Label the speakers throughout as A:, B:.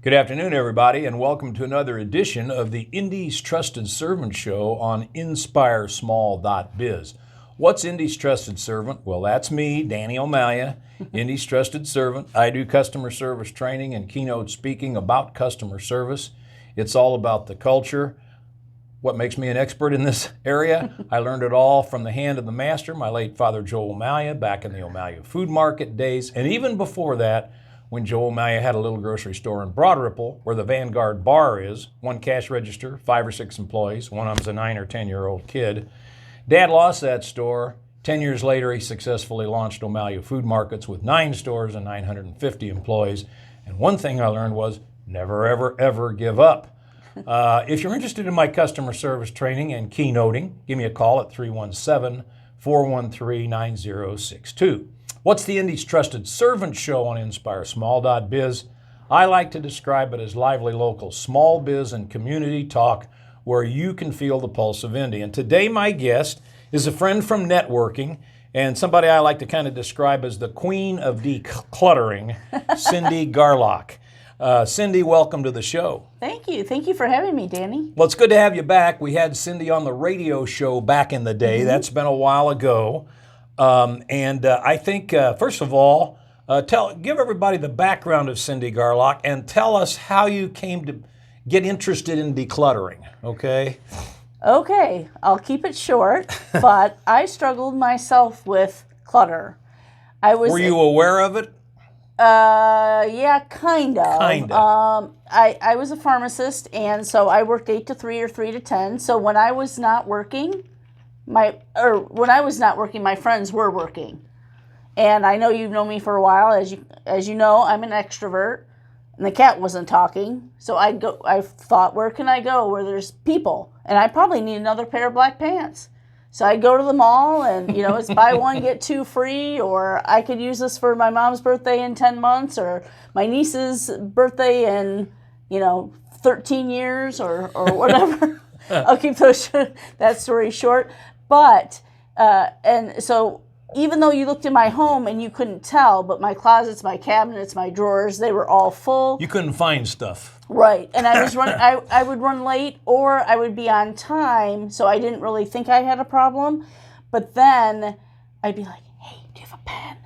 A: Good afternoon, everybody, and welcome to another edition of the Indy's Trusted Servant Show on InspireSmall.biz. What's Indy's Trusted Servant? Well, that's me, Danny O'Malia, Indy's Trusted Servant. I do customer service training and keynote speaking about customer service. It's all about the culture. What makes me an expert in this area? I learned it all from the hand of the master, my late father, Joe O'Malia, back in the O'Malia Food Market days, and even before that, when Joe O'Malia had a little grocery store in Broad Ripple, where the Vanguard bar is, one cash register, 5 or 6 employees. One of them's a 9 or 10-year-old kid. Dad lost that store. 10 years later, he successfully launched O'Malia Food Markets with 9 stores and 950 employees. And one thing I learned was never, ever, ever give up. If you're interested in my customer service training and keynoting, give me a call at 317-413-9062. What's the Indy's Trusted Servant Show on InspireSmall.biz? I like to describe it as lively local small biz and community talk where you can feel the pulse of Indy. And today my guest is a friend from networking and somebody I like to kind of describe as the queen of decluttering, Cindy Garloch. Cindy, welcome to the show.
B: Thank you. Thank you for having me, Danny.
A: Well, it's good to have you back. We had Cindy on the radio show back in the day. That's been a while ago. I think, first of all, give everybody the background of Cindy Garloch and tell us how you came to get interested in decluttering, okay?
B: Okay, I'll keep it short, but I struggled myself with clutter.
A: Were you aware of it?
B: Yeah, kind of.
A: Kind of.
B: I was a pharmacist, and so I worked 8 to 3 or 3 to 10. So when I was not working, my friends were working. And I know you've known me for a while. As you know, I'm an extrovert, and the cat wasn't talking. So I thought, where can I go where there's people? And I probably need another pair of black pants. So I'd go to the mall and, it's buy one, get 2 free, or I could use this for my mom's birthday in 10 months, or my niece's birthday in, 13 years or whatever. I'll keep that story short. But, and so even though you looked in my home and you couldn't tell, but my closets, my cabinets, my drawers, they were all full.
A: You couldn't find stuff.
B: Right. And I would run late or I would be on time, so I didn't really think I had a problem. But then I'd be like, hey, do you have a pen?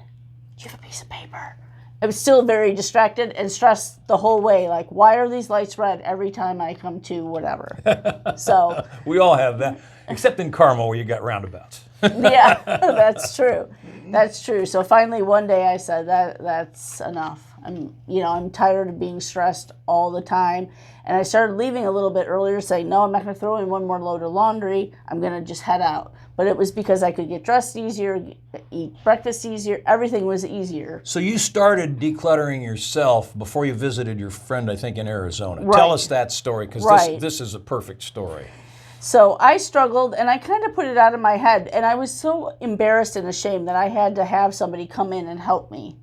B: Do you have a piece of paper? I was still very distracted and stressed the whole way. Like, why are these lights red every time I come to whatever? So
A: we all have that, except in Carmel where you got roundabouts.
B: Yeah, that's true. That's true. So finally one day I said that's enough. I'm tired of being stressed all the time. And I started leaving a little bit earlier, saying, no, I'm not going to throw in one more load of laundry. I'm going to just head out. But it was because I could get dressed easier, eat breakfast easier. Everything was easier.
A: So you started decluttering yourself before you visited your friend, I think, in Arizona.
B: Right.
A: Tell us that story, because this is a perfect story.
B: So I struggled, and I kind of put it out of my head, and I was so embarrassed and ashamed that I had to have somebody come in and help me.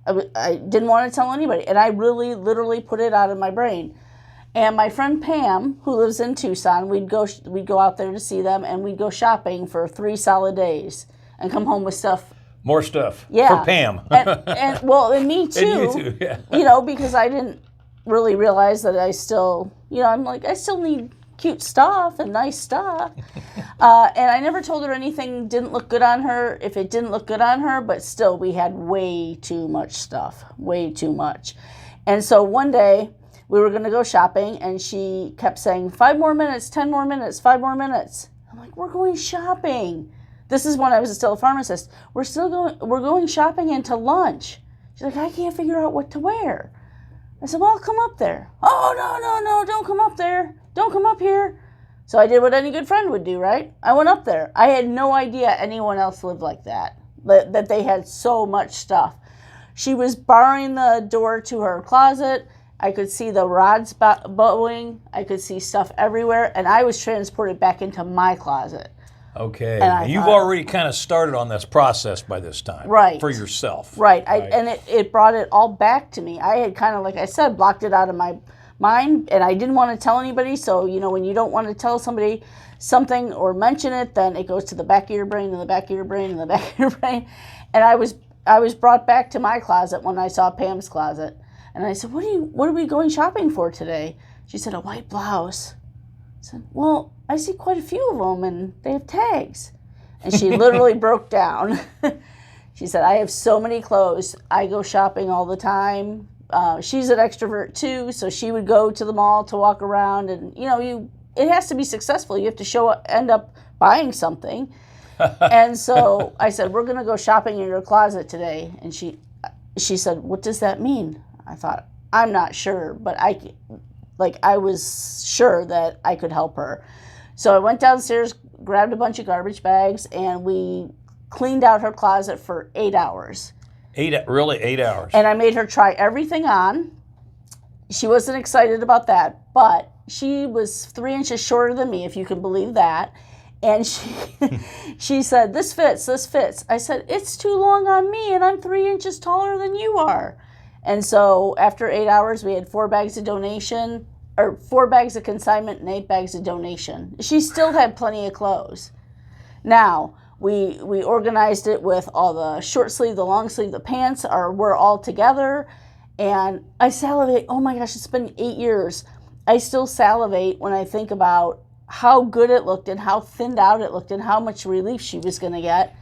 B: I didn't want to tell anybody, and I really literally put it out of my brain. And my friend Pam, who lives in Tucson, we'd go out there to see them, and we'd go shopping for 3 solid days and come home with stuff.
A: More stuff.
B: Yeah.
A: For Pam.
B: and me too.
A: And you too, yeah.
B: Because I didn't really realize that I still, I'm like, I still need cute stuff and nice stuff. And I never told her anything didn't look good on her if it didn't look good on her, but still we had way too much stuff, way too much. And so one day we were going to go shopping and she kept saying, 5 more minutes, 10 more minutes, 5 more minutes. I'm like, we're going shopping. This is when I was still a pharmacist. We're going shopping into lunch. She's like, I can't figure out what to wear. I said, well, I'll come up there. Oh, no, don't come up there. Don't come up here. So I did what any good friend would do, right? I went up there. I had no idea anyone else lived like that they had so much stuff. She was barring the door to her closet. I could see the rods bowing. I could see stuff everywhere. And I was transported back into my closet.
A: Okay. And you've already kind of started on this process by this time.
B: Right.
A: For yourself.
B: Right. And it brought it all back to me. I had kind of, like I said, blocked it out of my mind, and I didn't want to tell anybody. So, when you don't want to tell somebody something or mention it, then it goes to the back of your brain and the back of your brain and the back of your brain. And I was brought back to my closet when I saw Pam's closet. And I said, what are we going shopping for today? She said, a white blouse. I said, well, I see quite a few of them, and they have tags. And she literally broke down. She said, I have so many clothes. I go shopping all the time. She's an extrovert too, so she would go to the mall to walk around, and it has to be successful. You have to end up buying something. And so I said, we're going to go shopping in your closet today. And she said, what does that mean? I thought, I'm not sure, but I was sure that I could help her. So I went downstairs, grabbed a bunch of garbage bags, and we cleaned out her closet for 8 hours.
A: 8 hours.
B: And I made her try everything on. She wasn't excited about that, but she was 3 inches shorter than me, if you can believe that. And she said, this fits. I said, it's too long on me, and I'm 3 inches taller than you are. And so after 8 hours, we had 4 bags of donation, or 4 bags of consignment and 8 bags of donation. She still had plenty of clothes. Now, we organized it with all the short sleeve, the long sleeve, the pants were all together. And I salivate. Oh my gosh, it's been 8 years. I still salivate when I think about how good it looked and how thinned out it looked and how much relief she was going to get.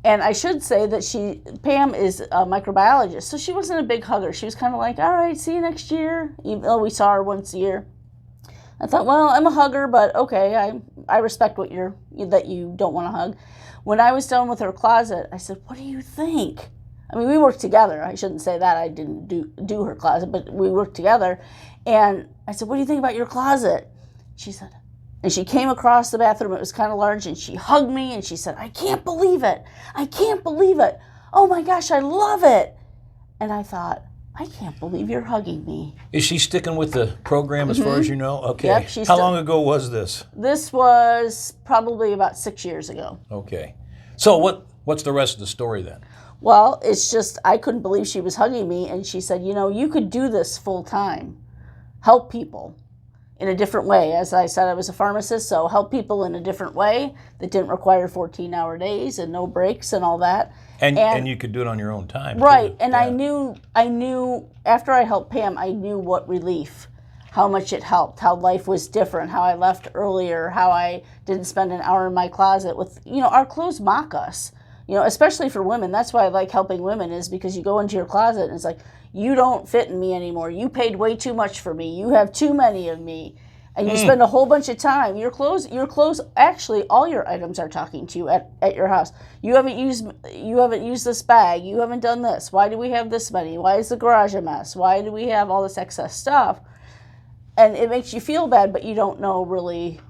B: And I should say that Pam is a microbiologist, so she wasn't a big hugger. She was kind of like, all right, see you next year, even though we saw her once a year. I thought, well, I'm a hugger, but okay, I respect that you don't want to hug. When I was done with her closet, I said, what do you think? I mean, we worked together. I shouldn't say that. I didn't do her closet, but we worked together. And I said, what do you think about your closet? She said, and she came across the bathroom. It was kind of large, and she hugged me, and she said, I can't believe it. I can't believe it. Oh, my gosh, I love it. And I thought, I can't believe you're hugging me.
A: Is she sticking with the program as far as you know? Okay.
B: Yep,
A: How long ago was this?
B: This was probably about 6 years ago.
A: Okay. So what's the rest of the story then?
B: Well, it's just I couldn't believe she was hugging me, and she said, you could do this full time. Help people in a different way. As I said, I was a pharmacist, so help people in a different way that didn't require 14-hour days and no breaks and all that.
A: And you could do it on your own time.
B: Right.
A: Too.
B: And
A: yeah.
B: I knew after I helped Pam, I knew what relief, how much it helped, how life was different, how I left earlier, how I didn't spend an hour in my closet with, our clothes mock us, especially for women. That's why I like helping women, is because you go into your closet and it's like, you don't fit in me anymore. You paid way too much for me. You have too many of me. And you spend a whole bunch of time. Your clothes, actually, all your items are talking to you at your house. You haven't used this bag. You haven't done this. Why do we have this many? Why is the garage a mess? Why do we have all this excess stuff? And it makes you feel bad, but you don't know really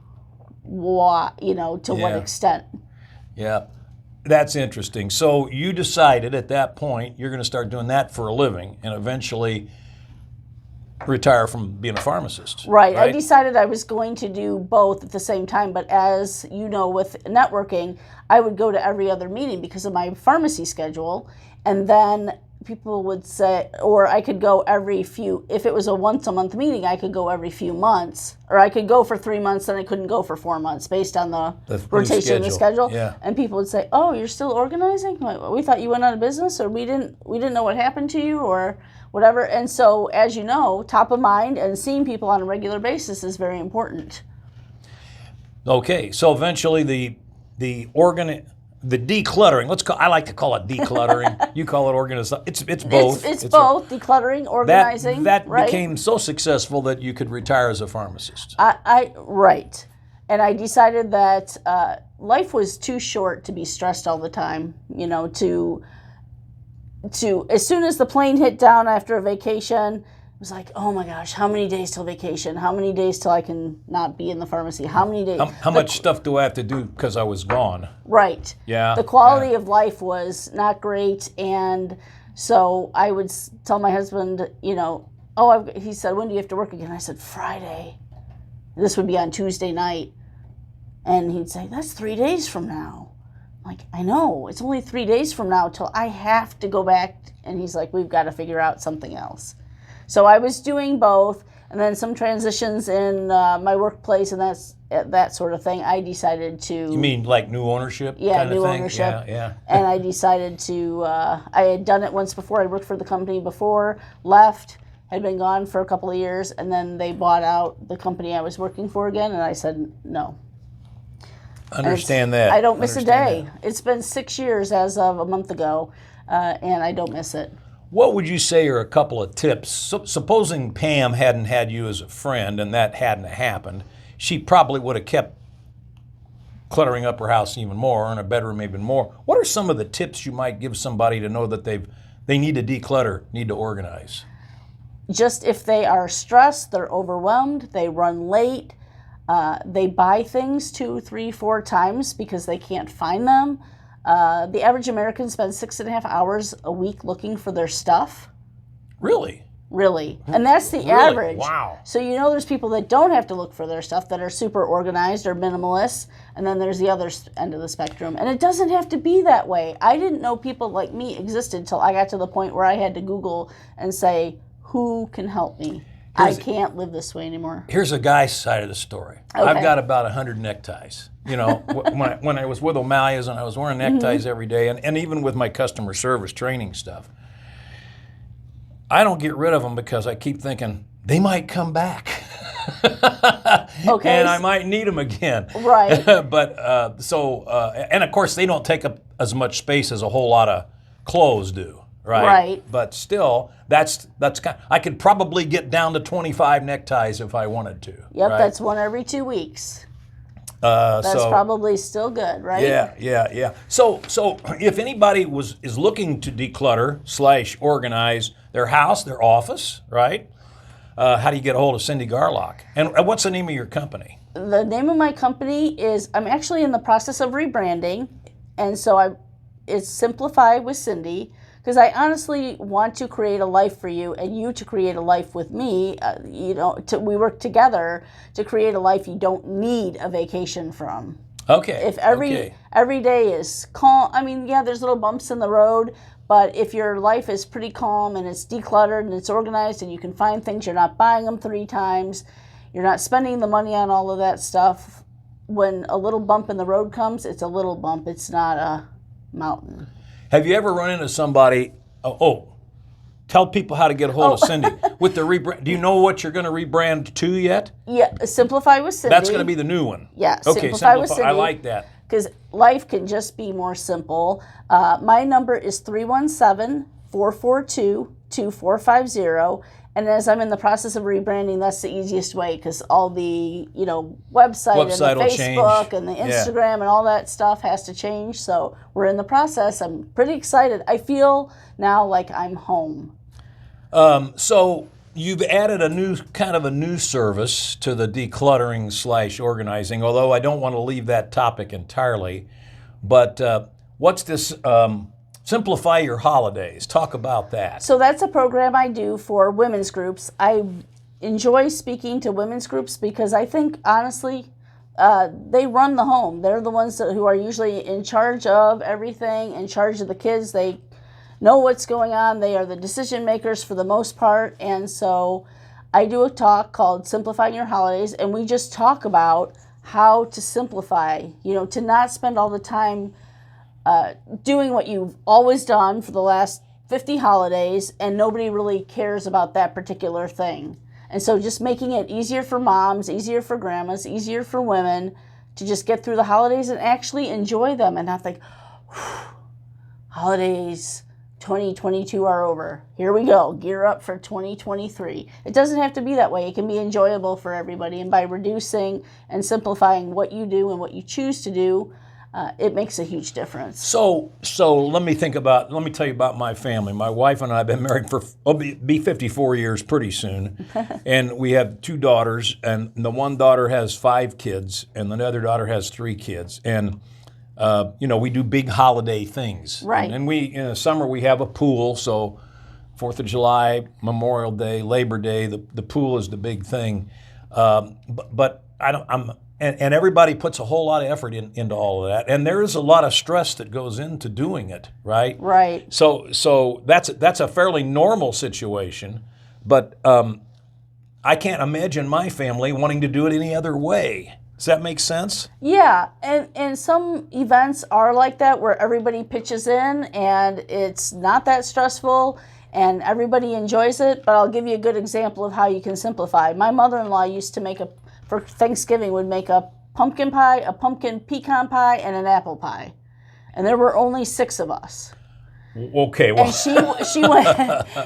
B: why, to what extent.
A: Yeah. That's interesting. So you decided at that point you're going to start doing that for a living and eventually retire from being a pharmacist.
B: Right. I decided I was going to do both at the same time, but as you know, with networking, I would go to every other meeting because of my pharmacy schedule, and then people would say, or I could go if it was a once a month meeting, I could go every few months, or I could go for 3 months, then I couldn't go for 4 months based on the rotation of the schedule.
A: Yeah.
B: And people would say, oh, you're still organizing? We thought you went out of business, or we didn't know what happened to you, or whatever. And so, as you know, top of mind and seeing people on a regular basis is very important.
A: Okay, so eventually the decluttering. I like to call it decluttering. You call it organizing. It's both.
B: It's both decluttering, organizing.
A: That
B: right?
A: became so successful that you could retire as a pharmacist.
B: Right, and I decided that life was too short to be stressed all the time. To as soon as the plane hit down after a vacation, it was like, oh my gosh, how many days till vacation? How many days till I can not be in the pharmacy? How many days?
A: How much stuff do I have to do because I was gone?
B: Right.
A: Yeah.
B: The quality of life was not great, and so I would tell my husband, he said, when do you have to work again? I said, Friday. This would be on Tuesday night. And he'd say, that's 3 days from now. I'm like, I know, it's only 3 days from now till I have to go back. And he's like, we've got to figure out something else. So I was doing both, and then some transitions in my workplace and that sort of thing. I decided to... You
A: mean like new ownership?
B: Yeah,
A: kind
B: new
A: of thing?
B: ownership.
A: Yeah.
B: And I decided to... I had done it once before. I worked for the company before, left, had been gone for a couple of years, and then they bought out the company I was working for again, and I said no.
A: Understand that.
B: I don't miss a day.
A: That.
B: It's been 6 years as of a month ago, and I don't miss it.
A: What would you say are a couple of tips? Supposing Pam hadn't had you as a friend and that hadn't happened, she probably would have kept cluttering up her house even more, and her bedroom even more. What are some of the tips you might give somebody to know that they need to declutter, need to organize?
B: Just if they are stressed, they're overwhelmed, they run late, they buy things 2, 3, 4 times because they can't find them. The average American spends 6.5 hours a week looking for their stuff.
A: Really?
B: Really. And that's the
A: Really?
B: average.
A: Wow.
B: So there's people that don't have to look for their stuff, that are super organized or minimalist, and then there's the other end of the spectrum. And it doesn't have to be that way. I didn't know people like me existed till I got to the point where I had to Google and say, who can help me? I can't live this way anymore.
A: Here's a guy's side of the story.
B: Okay.
A: I've got about 100 neckties. When I was with O'Malley's and I was wearing neckties every day, and even with my customer service training stuff, I don't get rid of them because I keep thinking they might come back.
B: Okay.
A: And I might need them again.
B: Right.
A: And of course they don't take up as much space as a whole lot of clothes do. Right.
B: Right.
A: But still, that's kind I could probably get down to 25 neckties if I wanted to.
B: Yep,
A: right?
B: that's one every 2 weeks. That's probably still good, right?
A: Yeah. So if anybody is looking to declutter / organize their house, their office, right? How do you get a hold of Cindy Garloch? And what's the name of your company?
B: The name of my company is, I'm actually in the process of rebranding, and so it's Simplify with Cindy, because I honestly want to create a life for you and you to create a life with me. We work together to create a life you don't need a vacation from.
A: Okay.
B: If every day is calm, there's little bumps in the road, but if your life is pretty calm and it's decluttered and it's organized and you can find things, you're not buying them 3 times, you're not spending the money on all of that stuff. When a little bump in the road comes, it's a little bump. It's not a mountain.
A: Have you ever run into somebody? Tell people how to get a hold of Cindy with the rebrand. Do you know what you're going to rebrand to yet?
B: Yeah, Simplify with Cindy.
A: That's going to be the new one.
B: Yeah,
A: okay,
B: Simplify with Cindy.
A: I like that.
B: Because life can just be more simple. My number is 317-442-2450. And as I'm in the process of rebranding, that's the easiest way, because all the website and the Facebook and the Instagram and all that stuff has to change. So we're in the process. I'm pretty excited. I feel now like I'm home.
A: So you've added a new service to the decluttering / organizing. Although I don't want to leave that topic entirely, but what's this? Simplify Your Holidays. Talk about that.
B: So that's a program I do for women's groups. I enjoy speaking to women's groups because I think, honestly, they run the home. They're the ones who are usually in charge of everything, in charge of the kids. They know what's going on. They are the decision makers for the most part. And so I do a talk called Simplifying Your Holidays, and we just talk about how to simplify, to not spend all the time doing what you've always done for the last 50 holidays, and nobody really cares about that particular thing. And so just making it easier for moms, easier for grandmas, easier for women to just get through the holidays and actually enjoy them and not think, holidays 2022 are over. Here we go. Gear up for 2023. It doesn't have to be that way. It can be enjoyable for everybody. And by reducing and simplifying what you do and what you choose to do, it makes a huge difference.
A: So let me tell you about my family. My wife and I have been married for, be 54 years pretty soon. And we have 2 daughters, and the one daughter has 5 kids, and the other daughter has 3 kids. And, we do big holiday things.
B: Right.
A: And in the summer we have a pool, so 4th of July, Memorial Day, Labor Day, the pool is the big thing. But And everybody puts a whole lot of effort into all of that, and there is a lot of stress that goes into doing it, right?
B: Right.
A: So that's a fairly normal situation, but I can't imagine my family wanting to do it any other way. Does that make sense?
B: Yeah, and some events are like that where everybody pitches in, and it's not that stressful. and everybody enjoys it, but I'll give you a good example of how you can simplify. My mother-in-law used to make for Thanksgiving, would make a pumpkin pie, a pumpkin pecan pie, and an apple pie. And there were only 6 of us.
A: Okay, well.
B: And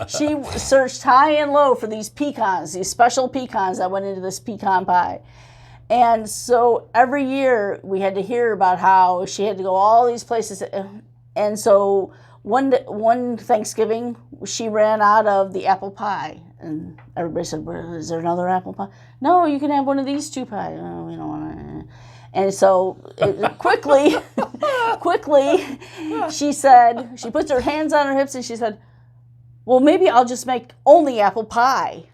B: she searched high and low for these pecans, these special pecans that went into this pecan pie. And so every year we had to hear about how she had to go all these places. And so one Thanksgiving, she ran out of the apple pie. And everybody said, well, is there another apple pie? No, you can have one of these 2 pies. Oh, we don't want to. And so quickly, she said, she puts her hands on her hips and she said, well, maybe I'll just make only apple pie.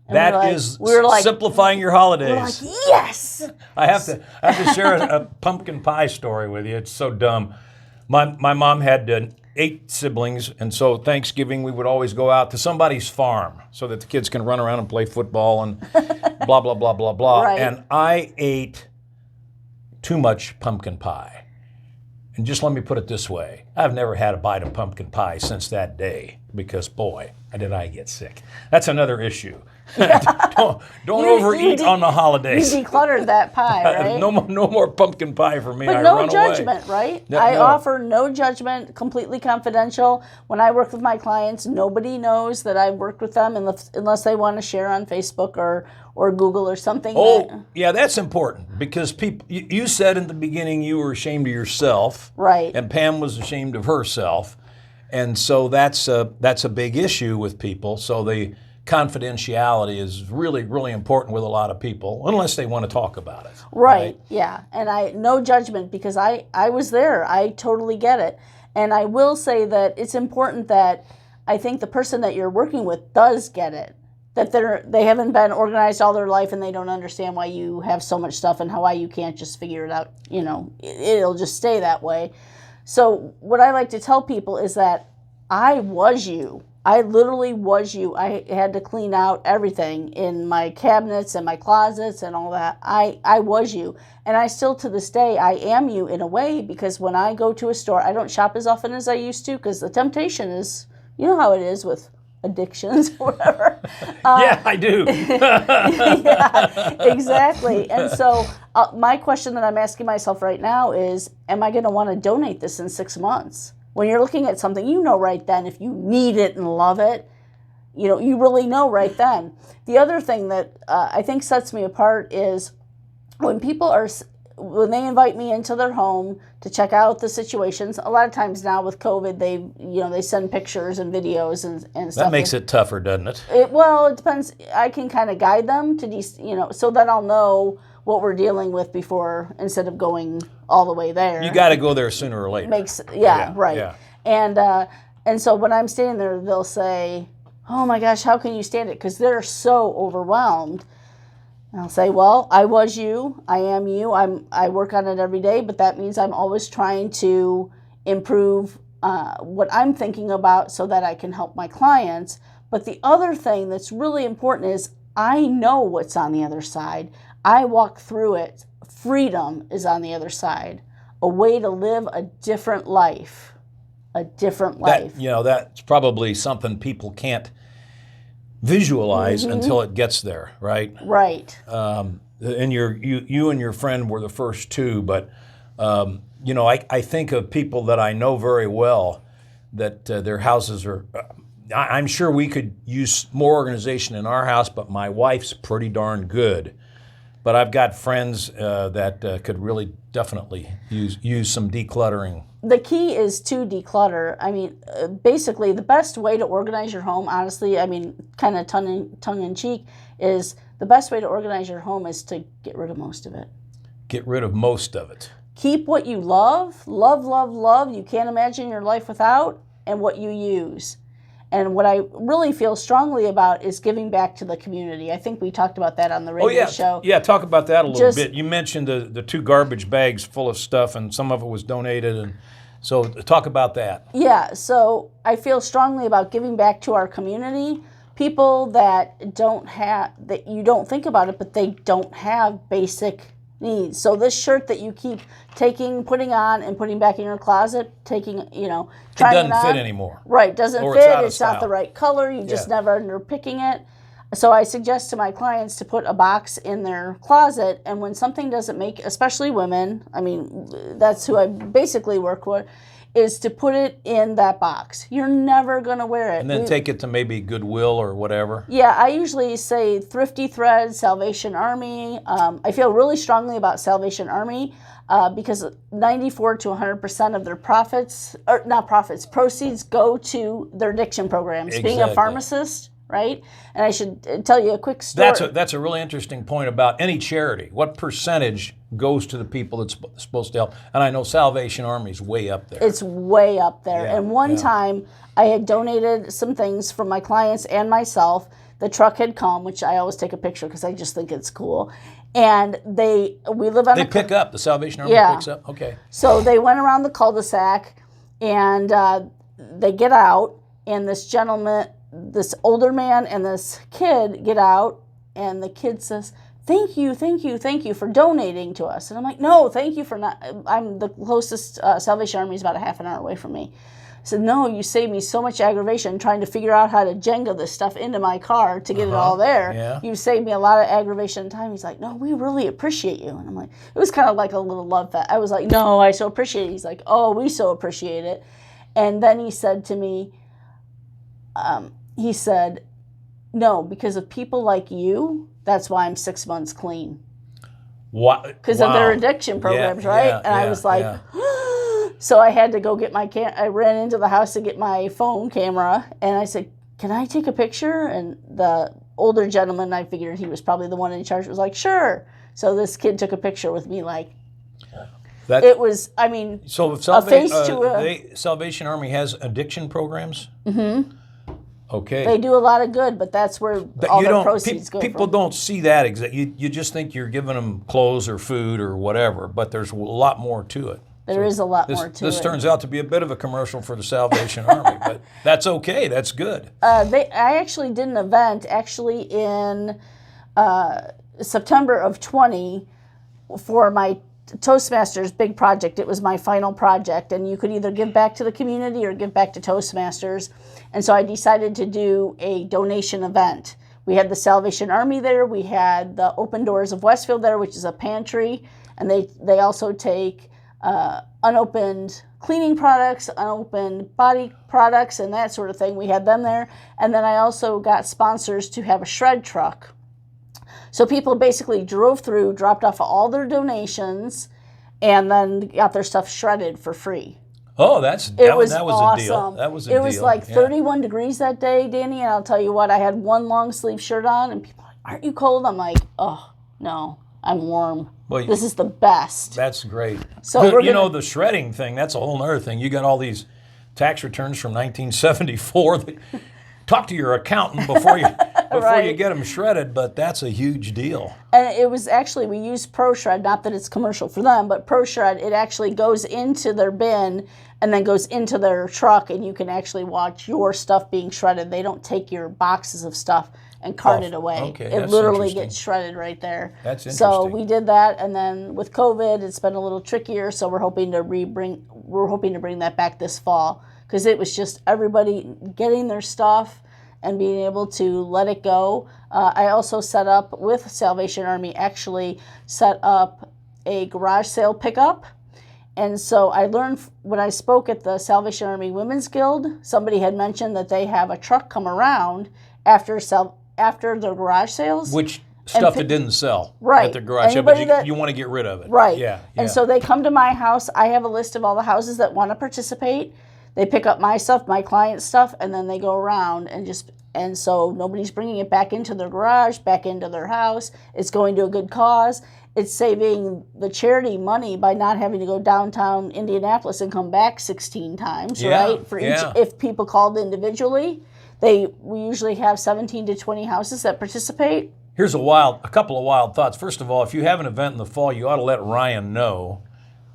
B: And
A: That is simplifying your holidays.
B: We're like, yes.
A: I have to share a pumpkin pie story with you. It's so dumb. My mom had 8 siblings, and so Thanksgiving we would always go out to somebody's farm so that the kids can run around and play football and blah, blah, blah, blah, blah.
B: Right.
A: And I ate too much pumpkin pie. And just let me put it this way. I've never had a bite of pumpkin pie since that day because, boy, did I get sick. That's another issue. Don't overeat on the holidays.
B: You decluttered that pie, right?
A: No more pumpkin pie for me.
B: But no judgment, right? I offer no judgment, completely confidential. When I work with my clients, nobody knows that I worked with them unless they want to share on Facebook or Google or something.
A: Oh, yeah, that's important because people. You said in the beginning you were ashamed of yourself,
B: right?
A: And Pam was ashamed of herself, and so that's a big issue with people. So the confidentiality is really, really important with a lot of people, unless they want to talk about it.
B: Right, yeah. And no judgment because I was there. I totally get it. And I will say that it's important that I think the person that you're working with does get it. That they haven't been organized all their life and they don't understand why you have so much stuff and why you can't just figure it out. You know, it'll just stay that way. So what I like to tell people is that I was you. I literally was you. I had to clean out everything in my cabinets and my closets and all that. I was you. And I still, to this day, I am you in a way because when I go to a store, I don't shop as often as I used to because the temptation is, you know how it is with addictions or whatever.
A: Yeah, I do.
B: Yeah, exactly. And so my question that I'm asking myself right now is, am I going to want to donate this in 6 months? When you're looking at something, you know right then if you need it and love it, you really know right then. The other thing that I think sets me apart is when when they invite me into their home to check out the situations. A lot of times now with COVID, they send pictures and videos and stuff.
A: That makes it tougher, doesn't it?
B: It depends. I can kind of guide them to so that I'll know what we're dealing with before, instead of going all the way there.
A: You got to go there sooner or later.
B: Right. Yeah. And so when I'm standing there, they'll say, "Oh my gosh, how can you stand it?" Because they're so overwhelmed. And I'll say, "Well, I was you. I am you. I work on it every day, but that means I'm always trying to improve what I'm thinking about so that I can help my clients. But the other thing that's really important is I know what's on the other side. I walk through it. Freedom is on the other side. A way to live a different life. A different life."
A: That's probably something people can't visualize until it gets there, right?
B: Right.
A: And you and your friend were the first two, but I think of people that I know very well that their houses are. I'm sure we could use more organization in our house, but my wife's pretty darn good. But I've got friends that could really definitely use some decluttering.
B: The key is to declutter. I mean, basically, the best way to organize your home, honestly, I mean, kind of tongue in cheek, is the best way to organize your home is to get rid of most of it.
A: Get rid of most of it.
B: Keep what you love, you can't imagine your life without, and what you use. And what I really feel strongly about is giving back to the community. I think we talked about that on the radio show.
A: Yeah, talk about that a little bit. You mentioned the 2 garbage bags full of stuff, and some of it was donated. And so talk about that.
B: Yeah, so I feel strongly about giving back to our community. People that you don't think about it, but they don't have basic needs. So this shirt that you keep putting on and putting back in your closet, trying
A: It doesn't
B: it on,
A: fit anymore.
B: Right, doesn't
A: Or
B: fit.
A: out of
B: It's not
A: style.
B: the right color. You just never end up picking it. So I suggest to my clients to put a box in their closet, and when something doesn't make, especially women, I mean, that's who I basically work with, is to put it in that box. You're never going to wear it.
A: And then take it to maybe Goodwill or whatever.
B: Yeah, I usually say Thrifty Threads, Salvation Army. I feel really strongly about Salvation Army because 94 to 100% of their proceeds go to their addiction programs.
A: Exactly.
B: Being a pharmacist, right? And I should tell you a quick story.
A: That's a really interesting point about any charity. What percentage goes to the people that's supposed to help? And I know Salvation Army's way up there.
B: It's way up there.
A: Yeah,
B: and one time I had donated some things for my clients and myself. The truck had come, which I always take a picture because I just think it's cool. And we live on
A: They pick up. The Salvation Army picks up? Okay.
B: So they went around the cul-de-sac and they get out, and this older man and this kid get out, and the kid says, thank you for donating to us. And I'm like, no, thank you for not. I'm the closest Salvation Army is about a half an hour away from me. I said, no, you saved me so much aggravation trying to figure out how to Jenga this stuff into my car to get it all there.
A: Yeah.
B: You saved me a lot of aggravation and time. He's like, no, we really appreciate you. And I'm like, it was kind of like a little love fest. I was like, no, I so appreciate it. He's like, oh, we so appreciate it. And then he said to me, no, because of people like you, that's why I'm 6 months clean.
A: What?
B: Because of their addiction programs, right? And I was like, so I had to go get I ran into the house to get my phone camera, and I said, can I take a picture? And the older gentleman, I figured he was probably the one in charge, was like, sure. So this kid took a picture with me, like, it was, I mean,
A: so if Salvation Army has addiction programs? Mm-hmm. Okay.
B: They do a lot of good, but that's where all the proceeds go
A: People
B: from.
A: don't see that exactly. You just think you're giving them clothes or food or whatever, but there's a lot more to it.
B: There is a lot more to it.
A: This turns out to be a bit of a commercial for the Salvation Army, but that's okay. That's good.
B: I actually did an event in September of 20 for my Toastmasters big project. It was my final project, and you could either give back to the community or give back to Toastmasters. And so I decided to do a donation event. We had the Salvation Army there. We had the Open Doors of Westfield there, which is a pantry, and they also take unopened cleaning products, unopened body products, and that sort of thing. We had them there. And then I also got sponsors to have a shred truck. So people basically drove through, dropped off all their donations, and then got their stuff shredded for free.
A: Oh, that was
B: awesome.
A: A deal. That was a deal.
B: It was like 31 degrees that day, Danny, and I'll tell you what, I had one long sleeve shirt on, and people are like, aren't you cold? I'm like, oh, no, I'm warm. Well, this is the best.
A: That's great.
B: So
A: the shredding thing, that's a whole other thing. You got all these tax returns from 1974 that talk to your accountant before you get them shredded, but that's a huge deal.
B: And it was actually, we used ProShred, not that it's commercial for them, but ProShred, it actually goes into their bin and then goes into their truck, and you can actually watch your stuff being shredded. They don't take your boxes of stuff and cart it away.
A: Okay,
B: it literally gets shredded right there.
A: That's interesting.
B: So we did that, and then with COVID, it's been a little trickier, so we're hoping to bring that back this fall, because it was just everybody getting their stuff and being able to let it go. I also set up, with Salvation Army, actually set up a garage sale pickup. And so I learned when I spoke at the Salvation Army Women's Guild, somebody had mentioned that they have a truck come around after their garage sales.
A: Which stuff that didn't sell at the garage sale, but you want to get rid of it.
B: Right.
A: Yeah.
B: And so they come to my house. I have a list of all the houses that want to participate. They pick up my stuff, my client's stuff, and then they go around and so nobody's bringing it back into their garage, back into their house. It's going to a good cause. It's saving the charity money by not having to go downtown Indianapolis and come back 16 times, right? For each, if people called individually, we usually have 17 to 20 houses that participate.
A: Here's a couple of wild thoughts. First of all, if you have an event in the fall, you ought to let Ryan know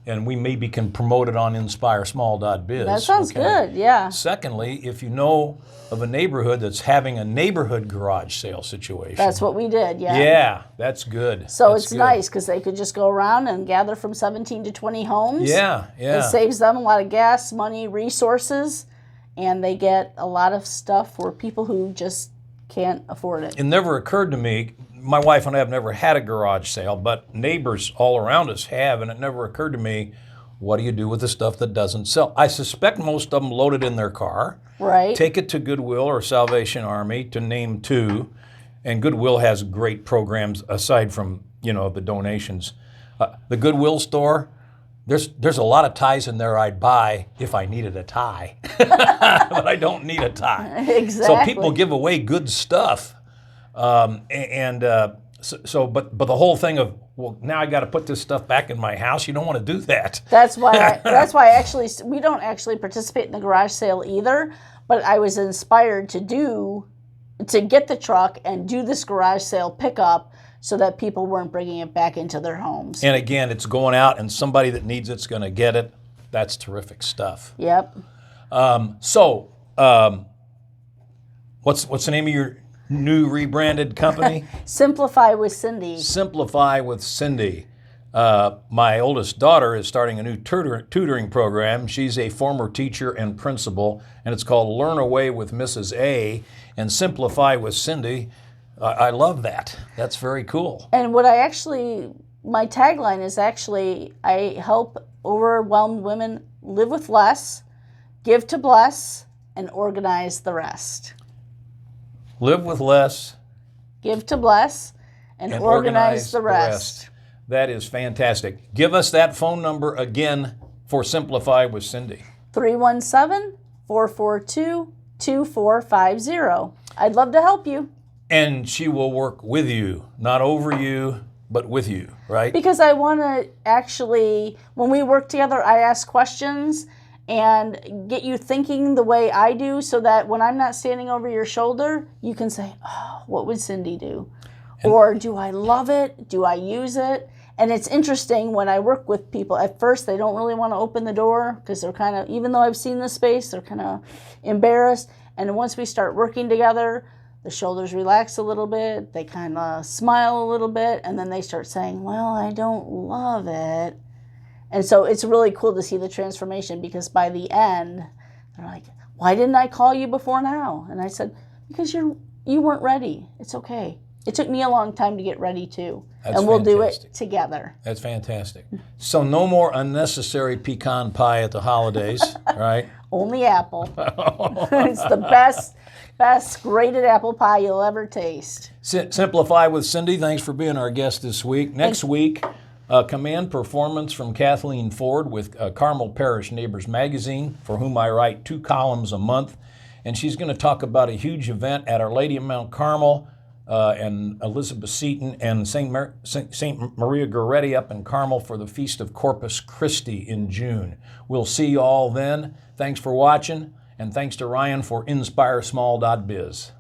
A: and we maybe can promote it on inspiresmall.biz.
B: That sounds good, yeah.
A: Secondly, if you know of a neighborhood that's having a neighborhood garage sale situation.
B: That's what we did, yeah.
A: Yeah, that's good.
B: So
A: that's
B: it's
A: good.
B: nice because they could just go around and gather from 17 to 20 homes.
A: Yeah, yeah.
B: It saves them a lot of gas, money, resources, and they get a lot of stuff for people who just can't afford it.
A: It never occurred to me, my wife and I have never had a garage sale, but neighbors all around us have, and it never occurred to me, what do you do with the stuff that doesn't sell? I suspect most of them load it in their car,
B: Right.
A: take it to Goodwill or Salvation Army, to name two, and Goodwill has great programs aside from, the donations. The Goodwill store, there's a lot of ties in there I'd buy if I needed a tie, but I don't need a tie.
B: Exactly.
A: So people give away good stuff. But the whole thing of, well, now I got to put this stuff back in my house. You don't want to do that.
B: That's why we don't actually participate in the garage sale either, but I was inspired to get the truck and do this garage sale pickup so that people weren't bringing it back into their homes.
A: And again, it's going out and somebody that needs it's going to get it. That's terrific stuff.
B: Yep.
A: What's the name of your new rebranded company?
B: Simplify with Cindy.
A: Simplify with Cindy. My oldest daughter is starting a new tutoring program. She's a former teacher and principal, and it's called Learn Away with Mrs. A, and Simplify with Cindy. I love that. That's very cool.
B: And my tagline is actually, I help overwhelmed women live with less, give to bless, and organize the rest.
A: Live with less,
B: give to bless, and organize the rest.
A: That is fantastic. Give us that phone number again for Simplify with Cindy.
B: 317-442-2450. I'd love to help you.
A: And she will work with you, not over you, but with you, right?
B: Because I want to actually, when we work together, I ask questions and get you thinking the way I do so that when I'm not standing over your shoulder, you can say, oh, what would Cindy do? Or do I love it? Do I use it? And it's interesting when I work with people, at first they don't really want to open the door because they're kind of, even though I've seen the space, they're kind of embarrassed. And once we start working together, the shoulders relax a little bit, they kind of smile a little bit, and then they start saying, well, I don't love it. And so it's really cool to see the transformation because by the end, they're like, why didn't I call you before now? And I said, because you weren't ready. It's okay. It took me a long time to get ready too. And we'll do it together.
A: That's fantastic. So no more unnecessary pecan pie at the holidays, right?
B: Only apple. It's the best grated apple pie you'll ever taste.
A: Simplify with Cindy, thanks for being our guest this week. Next week, command performance from Kathleen Ford with Carmel Parish Neighbors Magazine, for whom I write 2 columns a month. And she's going to talk about a huge event at Our Lady of Mount Carmel and Elizabeth Seton and St. Maria Goretti up in Carmel for the Feast of Corpus Christi in June. We'll see you all then. Thanks for watching, and thanks to Ryan for InspireSmall.biz.